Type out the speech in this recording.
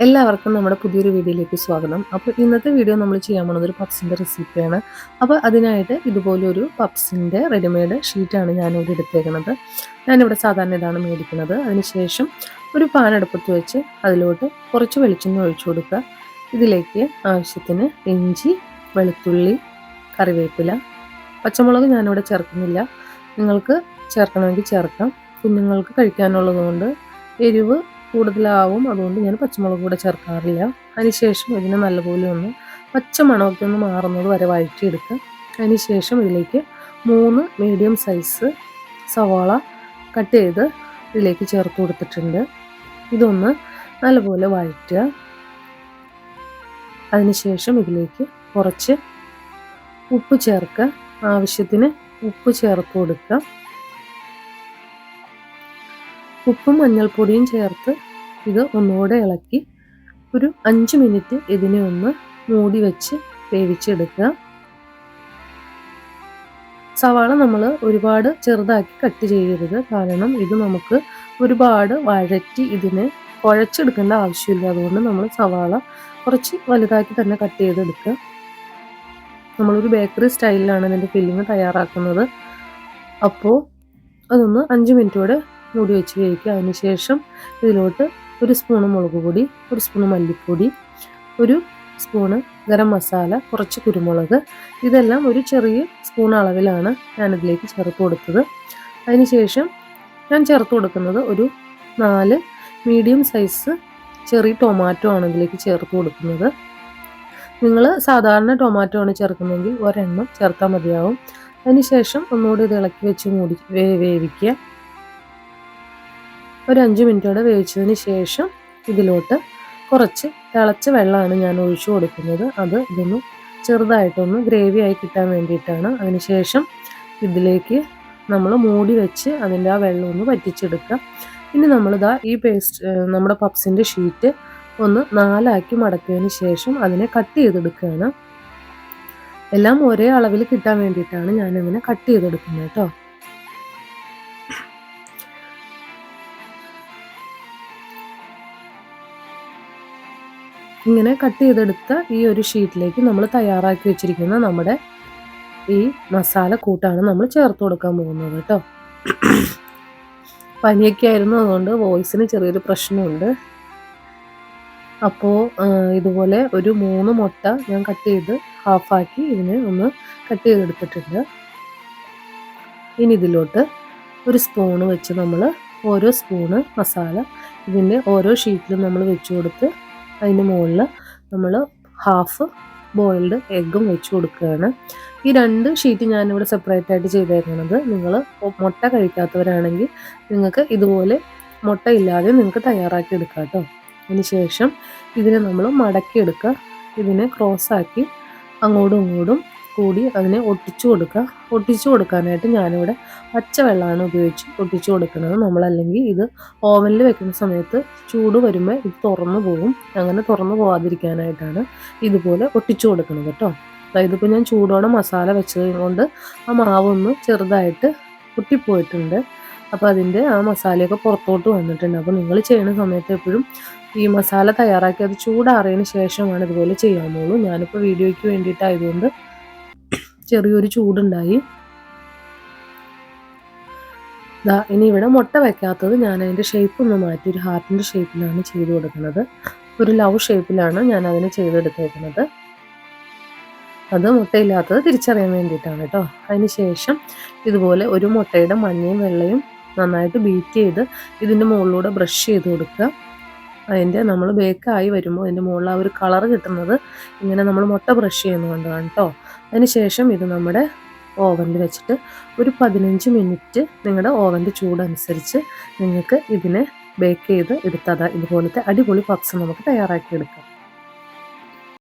എല്ലാവർക്കും നമ്മുടെ പുതിയൊരു വീഡിയോയിലേക്ക് സ്വാഗതം. അപ്പോൾ ഇന്നത്തെ വീഡിയോ നമ്മൾ ചെയ്യാൻ പോകുന്നത് ഒരു പപ്സിൻ്റെ റെസിപ്പിയാണ്. അപ്പോൾ അതിനായിട്ട് ഇതുപോലൊരു പപ്സിൻ്റെ റെഡിമെയ്ഡ് ഷീറ്റാണ് ഞാനിവിടെ എടുത്തേക്കുന്നത്. ഞാനിവിടെ സാധാരണ ഇതാണ് മേടിക്കുന്നത്. അതിനുശേഷം ഒരു പാൻ അടുപ്പത്ത് വെച്ച് അതിലോട്ട് കുറച്ച് വെളിച്ചെണ്ണ ഒഴിച്ചു കൊടുക്കുക. ഇതിലേക്ക് ആവശ്യത്തിന് ഇഞ്ചി, വെളുത്തുള്ളി, കറിവേപ്പില, പച്ചമുളക് ഞാനിവിടെ ചേർക്കുന്നില്ല. നിങ്ങൾക്ക് ചേർക്കണമെങ്കിൽ ചേർക്കാം. കുഞ്ഞുങ്ങൾക്ക് കഴിക്കാനുള്ളത് കൊണ്ട് എരിവ് കൂടുതലാവും, അതുകൊണ്ട് ഞാൻ പച്ചമുളക് കൂടെ ചേർക്കാറില്ല. അതിനുശേഷം ഇതിനെ നല്ലപോലെ ഒന്ന് പച്ച മണമൊക്കെ ഒന്ന് മാറുന്നത് വരെ വഴറ്റിയെടുക്കുക. അതിനുശേഷം ഇതിലേക്ക് 3 മീഡിയം സൈസ് സവാള കട്ട് ചെയ്ത് ഇതിലേക്ക് ചേർത്ത് കൊടുത്തിട്ടുണ്ട്. ഇതൊന്ന് നല്ലപോലെ വഴറ്റുക. അതിനുശേഷം ഇതിലേക്ക് കുറച്ച് ഉപ്പ് ചേർക്കുക. ആവശ്യത്തിന് ഉപ്പ് ചേർത്ത് കൊടുക്കുക. ഉപ്പും മഞ്ഞൾപ്പൊടിയും ചേർത്ത് ഇത് ഒന്നുകൂടെ ഇളക്കി ഒരു 5 മിനിറ്റ് ഇതിനെ ഒന്ന് മൂടി വെച്ച് വേവിച്ചെടുക്കുക. സവാള നമ്മൾ ഒരുപാട് ചെറുതാക്കി കട്ട് ചെയ്യരുത്, കാരണം ഇത് നമുക്ക് ഒരുപാട് വഴറ്റി ഇതിനെ കുഴച്ചെടുക്കേണ്ട ആവശ്യമില്ല. അതുകൊണ്ട് നമ്മൾ സവാള കുറച്ച് വലുതാക്കി തന്നെ കട്ട് ചെയ്തെടുക്കുക. നമ്മളൊരു ബേക്കറി സ്റ്റൈലിലാണ് ഇതിൻ്റെ ഫില്ലിങ് തയ്യാറാക്കുന്നത്. അപ്പോൾ അതൊന്ന് 5 മിനിറ്റോടെ മൂടി വെച്ച് വേവിക്കുക. അതിനുശേഷം ഇതിലോട്ട് 1 സ്പൂണ് മുളക് പൊടി, 1 സ്പൂണ് മല്ലിപ്പൊടി, 1 സ്പൂണ് ഗരം മസാല, കുറച്ച് കുരുമുളക്, ഇതെല്ലാം ഒരു ചെറിയ സ്പൂൺ അളവിലാണ് ഞാനിതിലേക്ക് ചേർത്ത് കൊടുത്തത്. അതിനുശേഷം ഞാൻ ചേർത്ത് കൊടുക്കുന്നത് ഒരു 4 മീഡിയം സൈസ് ചെറിയ ടൊമാറ്റോ ആണ് ഇതിലേക്ക് ചേർത്ത് കൊടുക്കുന്നത്. നിങ്ങൾ സാധാരണ ടൊമാറ്റോ ആണ് ചേർക്കുന്നതെങ്കിൽ ഒരെണ്ണം ചേർത്താൽ മതിയാവും. അതിനുശേഷം ഒന്നുകൂടി ഇത് ഇളക്കി വെച്ച് മൂടി വേവിക്കുക. ഒരു 5 മിനിറ്റോടെ വേവിച്ചതിന് ശേഷം ഇതിലോട്ട് കുറച്ച് തിളച്ച വെള്ളമാണ് ഞാൻ ഒഴിച്ചു കൊടുക്കുന്നത്. ഇതൊന്ന് ചെറുതായിട്ടൊന്ന് ഗ്രേവി ആയി കിട്ടാൻ വേണ്ടിയിട്ടാണ്. അതിനുശേഷം ഇതിലേക്ക് നമ്മൾ മൂടി വെച്ച് അതിൻ്റെ ആ വെള്ളം ഒന്ന് വറ്റിച്ചെടുക്കുക. ഇനി നമ്മളിതാ ഈ നമ്മുടെ പപ്സിൻ്റെ ഷീറ്റ് ഒന്ന് 4 മടക്കിയതിന് ശേഷം അതിനെ കട്ട് ചെയ്തെടുക്കുകയാണ്. എല്ലാം ഒരേ അളവിൽ കിട്ടാൻ വേണ്ടിയിട്ടാണ് ഞാനിങ്ങനെ കട്ട് ചെയ്തെടുക്കുന്നത് കേട്ടോ. ഇങ്ങനെ കട്ട് ചെയ്തെടുത്ത ഈ ഒരു ഷീറ്റിലേക്ക് നമ്മൾ തയ്യാറാക്കി വെച്ചിരിക്കുന്ന നമ്മുടെ ഈ മസാല കൂട്ടാണ് നമ്മൾ ചേർത്ത് കൊടുക്കാൻ പോകുന്നത് കേട്ടോ. പനിയൊക്കെ ആയിരുന്നു, അതുകൊണ്ട് വോയിസിന് ചെറിയൊരു പ്രശ്നമുണ്ട്. അപ്പോൾ ഇതുപോലെ ഒരു 3 മുട്ട ഞാൻ കട്ട് ചെയ്ത് ഹാഫാക്കി ഇതിനെ ഒന്ന് കട്ട് ചെയ്തെടുത്തിട്ടുണ്ട്. ഇനി ഇതിലോട്ട് 1 സ്പൂണ് വെച്ച് നമ്മൾ ഓരോ സ്പൂണ് മസാല ഇതിൻ്റെ ഓരോ ഷീറ്റിലും നമ്മൾ വെച്ച് കൊടുത്ത് അതിന് മുകളിൽ നമ്മൾ ഹാഫ് ബോയിൽഡ് എഗ്ഗും വെച്ച് കൊടുക്കുകയാണ്. ഈ 2 ഷീറ്റ് ഞാനിവിടെ സെപ്പറേറ്റ് ആയിട്ട് ചെയ്തേക്കുന്നത്. നിങ്ങൾ മുട്ട കഴിക്കാത്തവരാണെങ്കിൽ നിങ്ങൾക്ക് ഇതുപോലെ മുട്ട ഇല്ലാതെ നിങ്ങൾക്ക് തയ്യാറാക്കി എടുക്കാം കേട്ടോ. അതിന് ശേഷം ഇതിനെ നമ്മൾ മടക്കിയെടുക്കുക. ഇതിനെ ക്രോസാക്കി അങ്ങോട്ടും ഇങ്ങോട്ടും കൂടി അതിനെ ഒട്ടിച്ചു കൊടുക്കുക. ഒട്ടിച്ചു കൊടുക്കാനായിട്ട് ഞാനിവിടെ പച്ചവെള്ളമാണ് ഉപയോഗിച്ച് ഒട്ടിച്ചു കൊടുക്കുന്നത്. നമ്മളല്ലെങ്കിൽ ഇത് ഓവനിൽ വെക്കുന്ന സമയത്ത് ചൂട് വരുമ്പോൾ ഇത് തുറന്നു പോകും. അങ്ങനെ തുറന്നു പോകാതിരിക്കാനായിട്ടാണ് ഇതുപോലെ ഒട്ടിച്ചു കൊടുക്കുന്നത് കേട്ടോ. ഇതിപ്പോൾ ഞാൻ ചൂടോടെ മസാല വെച്ചത് കൊണ്ട് ആ മാവൊന്ന് ചെറുതായിട്ട് പൊട്ടിപ്പോയിട്ടുണ്ട്. അപ്പോൾ അതിൻ്റെ ആ മസാലയൊക്കെ പുറത്തോട്ട് വന്നിട്ടുണ്ട്. അപ്പോൾ നിങ്ങൾ ചെയ്യുന്ന സമയത്ത് എപ്പോഴും ഈ മസാല തയ്യാറാക്കി അത് ചൂടാറിയതിന് ശേഷമാണ് ഇതുപോലെ ചെയ്യാമുള്ളൂ. ഞാനിപ്പോൾ വീഡിയോയ്ക്ക് വേണ്ടിയിട്ടായതുകൊണ്ട് ചെറിയൊരു ചൂടുണ്ടായി. ഇനി ഇവിടെ മുട്ട വയ്ക്കാത്തത് ഞാൻ അതിൻ്റെ ഷേപ്പ് ഒന്ന് മാറ്റി ഒരു ഹാർട്ടിൻ്റെ ഷേപ്പിലാണ് ചെയ്ത് കൊടുക്കുന്നത്. ഒരു ലവ് ഷേപ്പിലാണ് ഞാൻ അതിനെ ചെയ്തെടുത്തേക്കുന്നത്. അത് മുട്ടയില്ലാത്തത് തിരിച്ചറിയാൻ വേണ്ടിയിട്ടാണ് കേട്ടോ. അതിന് ശേഷം ഇതുപോലെ ഒരു മുട്ടയുടെ മഞ്ഞയും വെള്ളയും നന്നായിട്ട് ബീറ്റ് ചെയ്ത് ഇതിൻ്റെ മുകളിലൂടെ ബ്രഷ് ചെയ്ത് കൊടുക്കുക. അതിൻ്റെ നമ്മൾ ബേക്കായി വരുമ്പോൾ അതിൻ്റെ മുകളിൽ ആ ഒരു കളർ കിട്ടുന്നത് ഇങ്ങനെ നമ്മൾ മുട്ട ബ്രഷ് ചെയ്യുന്നതുകൊണ്ടാണ് കേട്ടോ. അതിന് ശേഷം ഇത് നമ്മുടെ ഓവനിൽ വെച്ചിട്ട് ഒരു 15 മിനിറ്റ് നിങ്ങളുടെ ഓവൻ്റെ ചൂടനുസരിച്ച് നിങ്ങൾക്ക് ഇതിനെ ബേക്ക് ചെയ്ത് എടുത്താൽ ഇതുപോലത്തെ അടിപൊളി പപ്സ് നമുക്ക് തയ്യാറാക്കി എടുക്കാം.